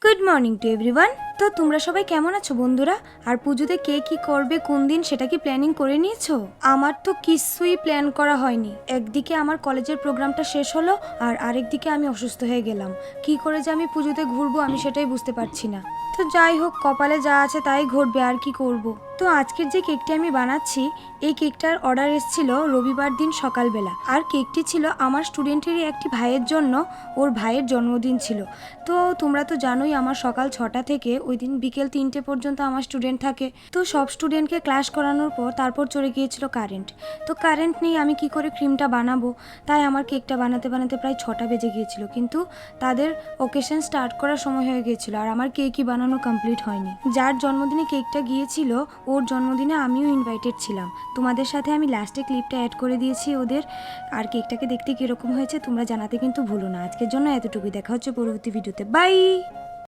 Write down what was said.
Good morning to everyone. তো তোমরা সবাই কেমন আছো বন্ধুরা? আর পুজোতে কে কি করবে কোন দিন সেটা কি প্ল্যানিং করে নিয়েছো? আমার তো কিছুই প্ল্যান করা হয়নি। একদিকে আমার কলেজের প্রোগ্রামটা শেষ হলো আর আরেকদিকে আমি অসুস্থ হয়ে গেলাম। কি করে যে আমি পুজোতে ঘুরবো আমি সেটাই বুঝতে পারছি না। তো যাই হোক, কপালে যা আছে তাই ঘটবে, আর কি করব। তো আজকের যে কেকটি আমি বানাচ্ছি, এই কেকটার অর্ডার এসেছিল রবিবার দিন সকালবেলা। আর কেকটি ছিল আমার স্টুডেন্টেরই একটি ভাইয়ের জন্য, ওর ভাইয়ের জন্মদিন ছিল। তো তোমরা তো জানোই আমার সকাল 6টা থেকে ওই দিন বিকেল 3টে পর্যন্ত আমার স্টুডেন্ট থাকে। তো সব স্টুডেন্টকে ক্লাস করানোর পর তারপর চলে গিয়েছিল কারেন্ট। তো কারেন্ট নেই, আমি কি করে ক্রিমটা বানাবো? তাই আমার কেকটা বানাতে বানাতে প্রায় 6টা বেজে গিয়েছিল, কিন্তু তাদের ওকেশন স্টার্ট করার সময় হয়ে গিয়েছিল আর আমার কেকই বানানো কমপ্লিট হয়নি। যার জন্মদিনে কেকটা গিয়েছিল ওর জন্মদিনে আমিও ইনভাইটেড ছিলাম। তোমাদের সাথে আমি লাস্টে ক্লিপটা অ্যাড করে দিয়েছি ওদের। আর কেকটাকে দেখতে কীরকম হয়েছে তোমরা জানাতে কিন্তু ভুলো না। আজকের জন্য এতটুকুই, দেখা হচ্ছে পরবর্তী ভিডিওতে। বাই।